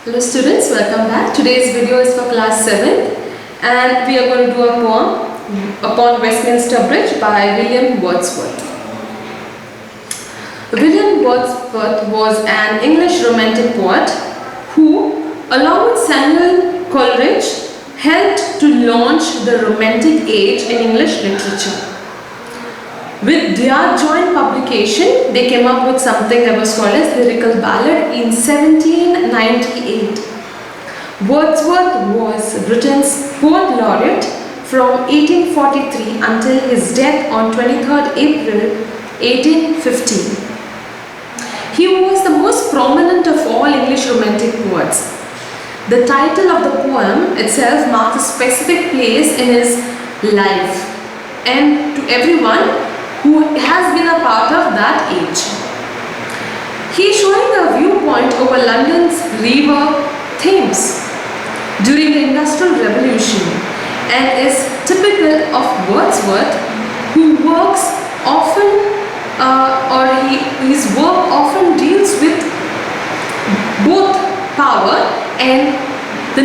Hello students, welcome back. Today's video is for class 7th and we are going to do a poem upon Westminster Bridge by William Wordsworth. William Wordsworth was an English romantic poet who, along with Samuel Coleridge, helped to launch the Romantic Age in English literature. With their joint publication, they came up with something that was called as Lyrical Ballad in 1798. Wordsworth was Britain's poet laureate from 1843 until his death on 23rd April 1815. He was the most prominent of all English romantic poets. The title of the poem itself marks a specific place in his life and to everyone who has been a part of that age. He is showing a viewpoint over London's river Thames during the Industrial Revolution and is typical of Wordsworth, who works often his work often deals with both power and the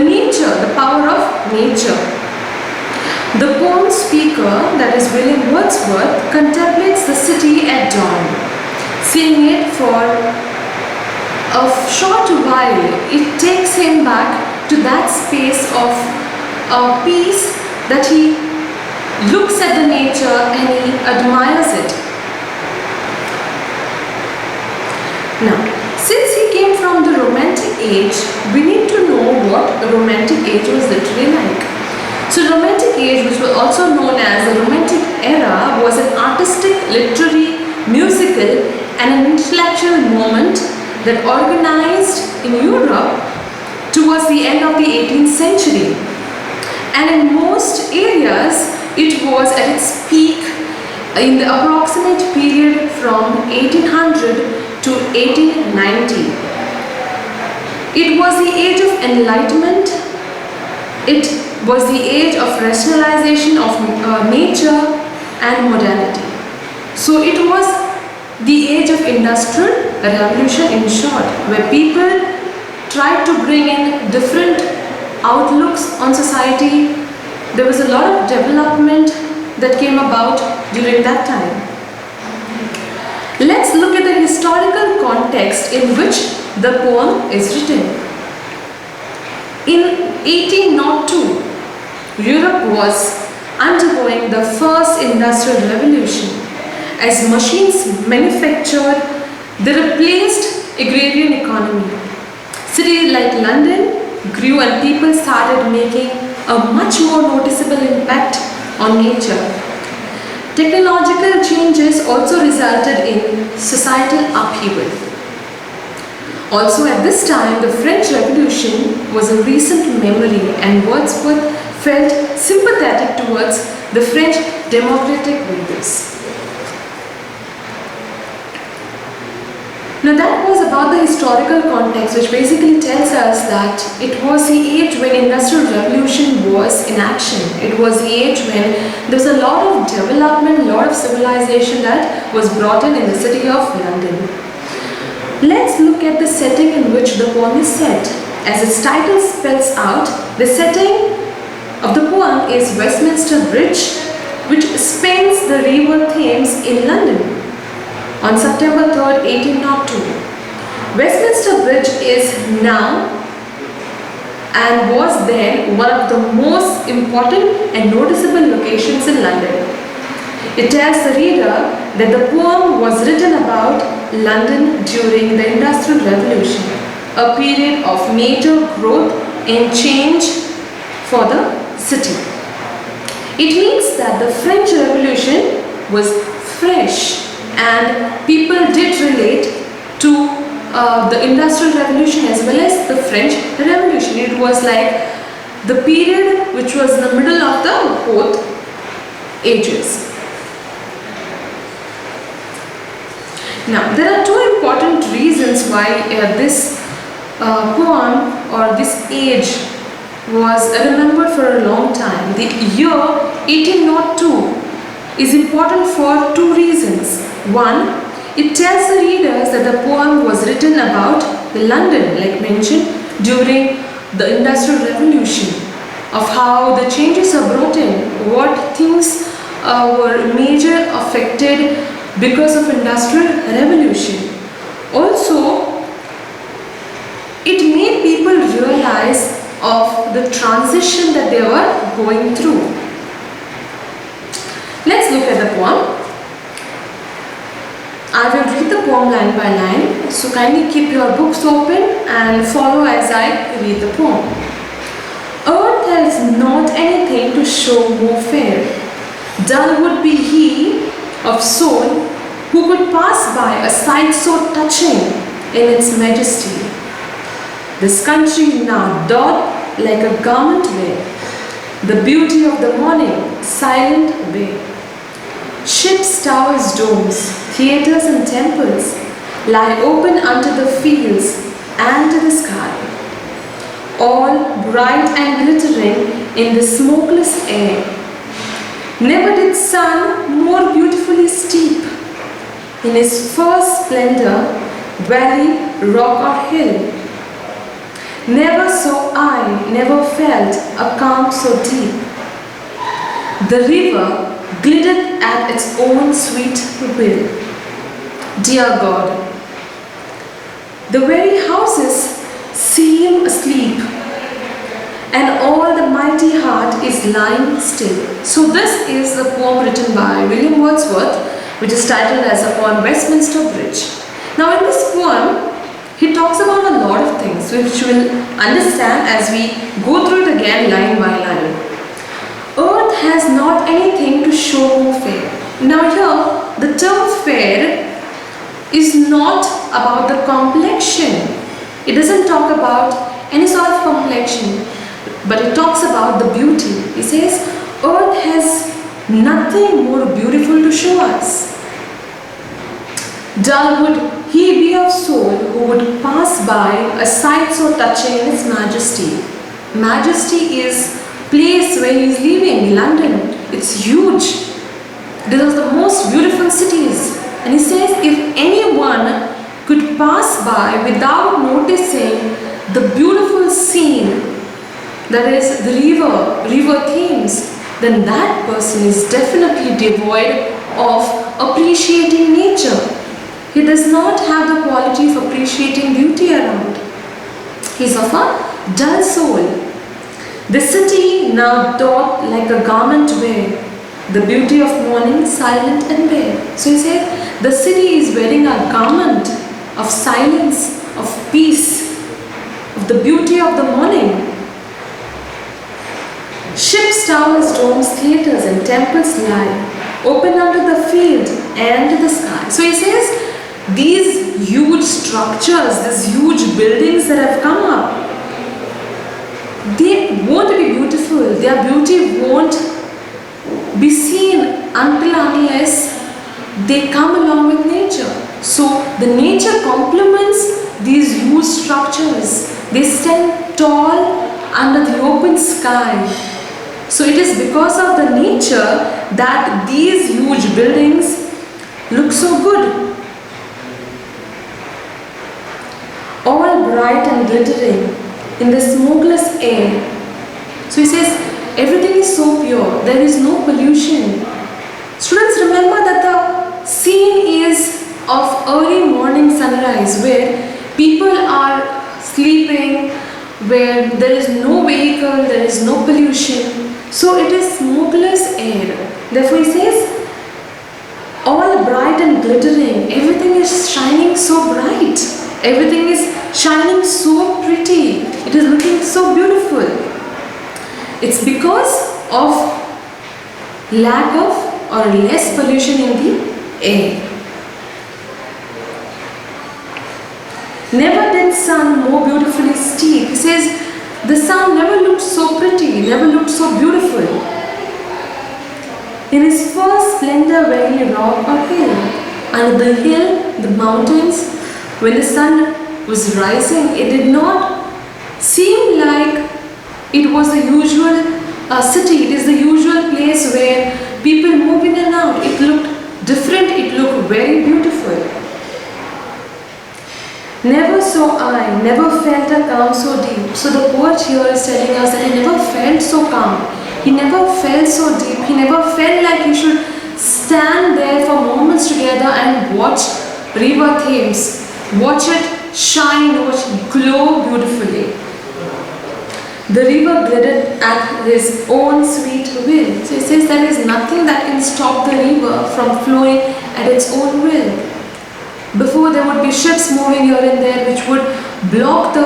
power of nature. The poem speaker, that is William Wordsworth, contemplates the city at dawn. Seeing it for a short while, it takes him back to that space of peace that he looks at the nature and he admires it. Now, since he came from the Romantic Age, we need to know what the Romantic Age was literally like. So the Romantic Age, which was also known as the Romantic Era, was an artistic, literary, musical and an intellectual moment that organized in Europe towards the end of the 18th century. And in most areas, it was at its peak in the approximate period from 1800 to 1890. It was the age of enlightenment. It was the age of rationalization of nature and modernity. So it was the age of industrial revolution, in short, where people tried to bring in different outlooks on society. There was a lot of development that came about during that time. Let's look at the historical context in which the poem is written. In 1802, Europe was undergoing the first industrial revolution. As machines manufactured, they replaced agrarian economy. Cities like London grew and people started making a much more noticeable impact on nature. Technological changes also resulted in societal upheaval. Also at this time, the French Revolution was a recent memory and Wordsworth felt sympathetic towards the French democratic leaders. Now that was about the historical context, which basically tells us that it was the age when Industrial Revolution was in action. It was the age when there was a lot of development, a lot of civilization that was brought in the city of London. Let's look at the setting in which the poem is set. As its title spells out, the setting of the poem is Westminster Bridge, which spans the river Thames in London on September 3rd, 1802. Westminster Bridge is now and was then one of the most important and noticeable locations in London. It tells the reader that the poem was written about London during the Industrial Revolution, a period of major growth and change for the city. It means that the French Revolution was fresh and people did relate to the Industrial Revolution as well as the French Revolution. It was like the period which was in the middle of the both ages. Now, there are two important reasons why this poem or this age was remembered for a long time. The year 1802 is important for two reasons. One, it tells the readers that the poem was written about London, like mentioned, during the Industrial Revolution, of how the changes are brought in, what things were major affected because of Industrial Revolution. Also, it made people realize of the transition that they were going through. Let's look at the poem. I will read the poem line by line, so kindly keep your books open and follow as I read the poem. Earth has not anything to show more fair. Dull would be he of soul who could pass by a sight so touching in its majesty. This country now doth like a garment wear, the beauty of the morning silent obey. Ships, towers, domes, theatres and temples lie open unto the fields and to the sky, all bright and glittering in the smokeless air. Never did sun more beautifully steep in his first splendor valley, rock or hill. Never saw I, never felt a calm so deep. The river glideth at its own sweet will. Dear God, the very houses seem asleep, and all the mighty heart is lying still. So this is a poem written by William Wordsworth, which is titled as the poem Westminster Bridge. Now in this poem, he talks about a lot of things which we will understand as we go through it again line by line. Earth has not anything to show more fair. Now here, the term fair is not about the complexion. It doesn't talk about any sort of complexion, but it talks about the beauty. He says, Earth has nothing more beautiful to show us. Dull would he be of soul who would pass by a sight so touching in its majesty. Majesty is place where he is living, London. It's huge. It is the most beautiful cities. And he says if anyone could pass by without noticing the beautiful scene, that is the river Thames, then that person is definitely devoid of appreciating nature. He does not have the quality of appreciating beauty around. He is of a dull soul. The city now doth like a garment wear, the beauty of morning silent and bare. So he said, the city is wearing a garment of silence, of peace, of the beauty of the morning. Ships, towers, domes, theatres and temples lie open under the field and to the sky. So he says, these huge structures, these huge buildings that have come up, they won't be beautiful. Their beauty won't be seen unless they come along with nature. So the nature complements these huge structures. They stand tall under the open sky. So it is because of the nature that these huge buildings look so good. All bright and glittering in the smokeless air. So he says, everything is so pure, there is no pollution. Students, remember that the scene is of early morning sunrise where people are sleeping, where there is no vehicle, there is no pollution. So it is smokeless air. Therefore he says, all bright and glittering, everything is shining so bright. Everything is shining so pretty. It is looking so beautiful. It's because of lack of or less pollution in the air. Never did sun more beautifully steep. He says the sun never looked so pretty, never looked so beautiful. In his first splendor, very rock or hill, under the hill, the mountains, when the sun was rising, it did not seem like it was the usual city. It is the usual place where people move in and out. It looked different. It looked very beautiful. Never saw saw I never felt a calm so deep. So the poet here is telling us that he never felt so calm. He never felt so deep. He never felt like you should stand there for moments together and watch river Thames. Watch it shine, watch it glow beautifully. The river glided at his own sweet will. So he says there is nothing that can stop the river from flowing at its own will. Before there would be ships moving here and there which would block the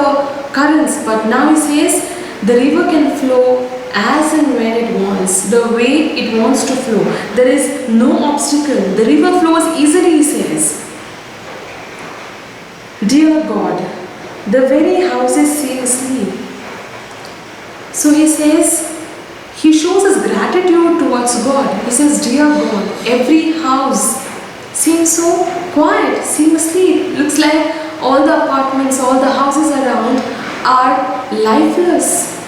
currents, but now he says the river can flow as and when it wants, the way it wants to flow. There is no obstacle. The river flows easily, he says. Dear God, the very houses seem asleep. So he says, he shows his gratitude towards God. He says, dear God, every house seems so quiet, seem asleep. Looks like all the apartments, all the houses around are lifeless.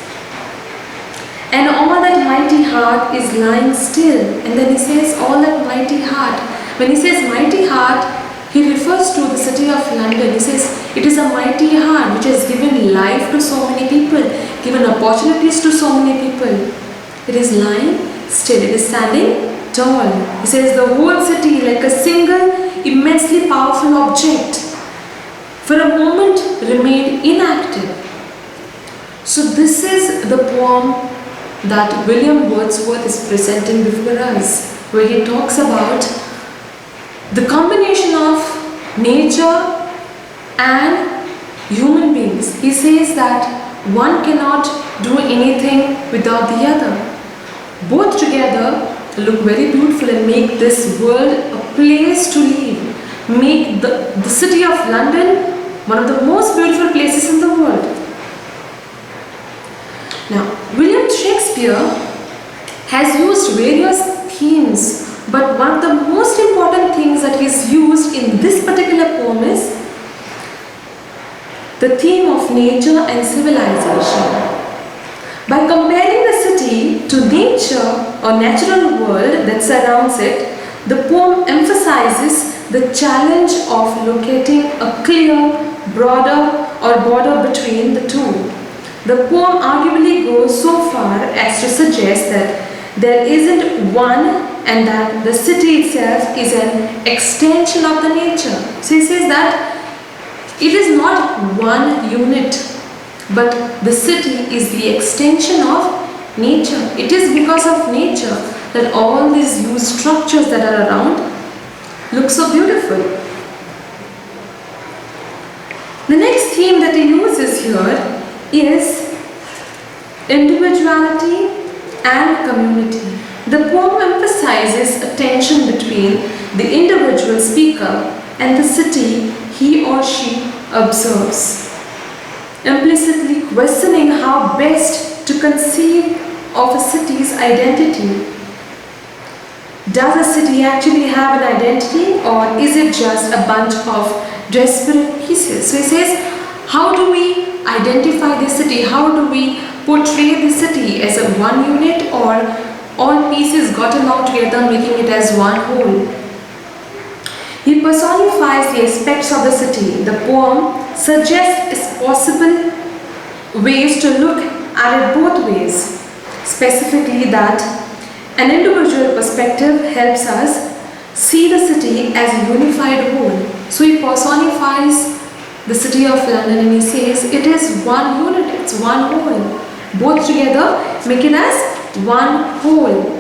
And all that mighty heart is lying still. And then he says, all that mighty heart. When he says mighty heart, he refers to the city of London. He says, it is a mighty heart which has given life to so many people, given opportunities to so many people. It is lying still. It is standing tall. He says the whole city, like a single immensely powerful object, for a moment remained inactive. So this is the poem that William Wordsworth is presenting before us, where he talks about the combination of nature and human beings. He says that one cannot do anything without the other. Both together look very beautiful and make this world a place to live. Make the city of London one of the most beautiful places in the world. Now, William Shakespeare has used various themes, but one of the most important things that he's used in this particular poem is the theme of nature and civilization. By comparing the city to nature or natural world that surrounds it, the poem emphasizes the challenge of locating a clear, broader or border between the two. The poem arguably goes so far as to suggest that there isn't one and that the city itself is an extension of the nature. So he says that it is not one unit, but the city is the extension of nature. It is because of nature that all these huge structures that are around look so beautiful. The next theme that he uses here is individuality and community. The poem emphasizes a tension between the individual speaker and the city he or she observes, implicitly questioning how best to conceive of a city's identity. Does a city actually have an identity, or is it just a bunch of disparate pieces? So he says, how do we identify the city? How do we portray the city as a one unit, or all pieces got along together making it as one whole? He personifies the aspects of the city. The poem suggests possible ways to look at it both ways. Specifically that an individual perspective helps us see the city as a unified whole. So he personifies the city of London and he says it is one unit, it's one whole. Both together make it as one whole.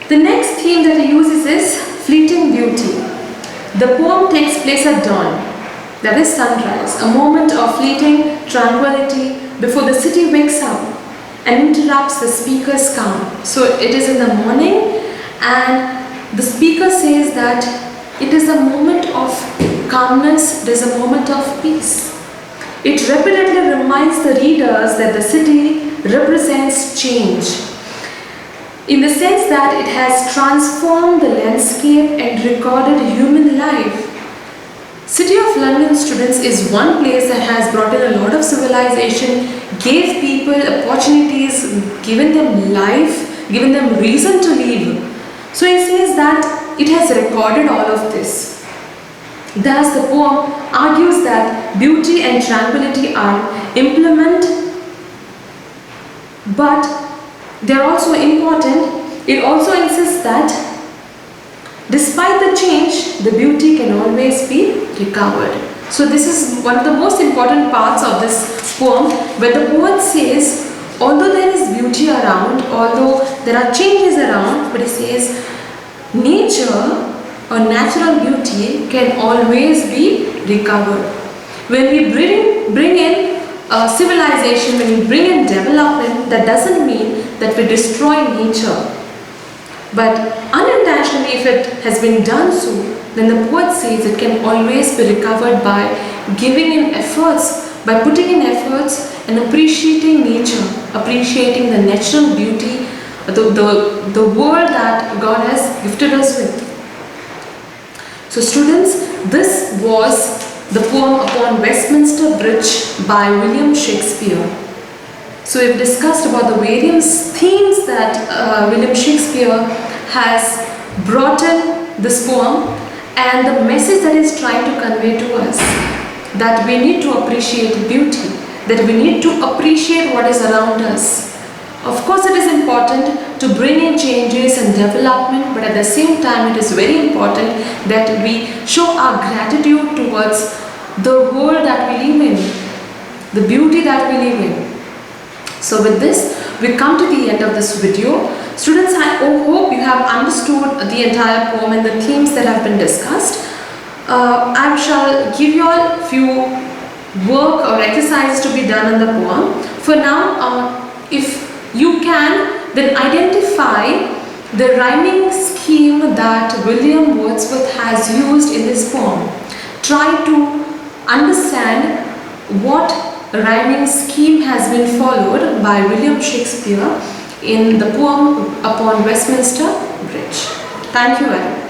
The next theme that he uses is fleeting beauty. The poem takes place at dawn, that is sunrise, a moment of fleeting tranquility before the city wakes up and interrupts the speaker's calm. So it is in the morning and the speaker says that it is a moment of calmness, it is a moment of peace. It repeatedly reminds the readers that the city represents change, in the sense that it has transformed the landscape and recorded human life. City of London, students, is one place that has brought in a lot of civilization, gave people opportunities, given them life, given them reason to live. So he says that it has recorded all of this. Thus, the poem argues that beauty and tranquility are implement, but they are also important. It also insists that despite the change, the beauty can always be recovered. So this is one of the most important parts of this poem, where the poet says, although there is beauty around, although there are changes around, but he says, nature or natural beauty can always be recovered. When we bring in civilization, when we bring in development, that doesn't mean that we destroy nature. But unintentionally, if it has been done so, then the poet says it can always be recovered by giving in efforts, by putting in efforts and appreciating nature, appreciating the natural beauty, the world that God has gifted us with. So students, this was the poem Upon Westminster Bridge by William Shakespeare. So we've discussed about the various themes that William Shakespeare has brought in this poem, and the message that he's trying to convey to us, that we need to appreciate beauty, that we need to appreciate what is around us. Of course, it is important to bring in changes and development, but at the same time, it is very important that we show our gratitude towards the world that we live in, the beauty that we live in. So with this, we come to the end of this video. Students, I hope you have understood the entire poem and the themes that have been discussed. I shall give you all a few work or exercises to be done in the poem. For now, if you can, then identify the rhyming scheme that William Wordsworth has used in this poem. Try to understand what rhyming scheme has been followed by William Shakespeare in the poem Upon Westminster Bridge. Thank you very much.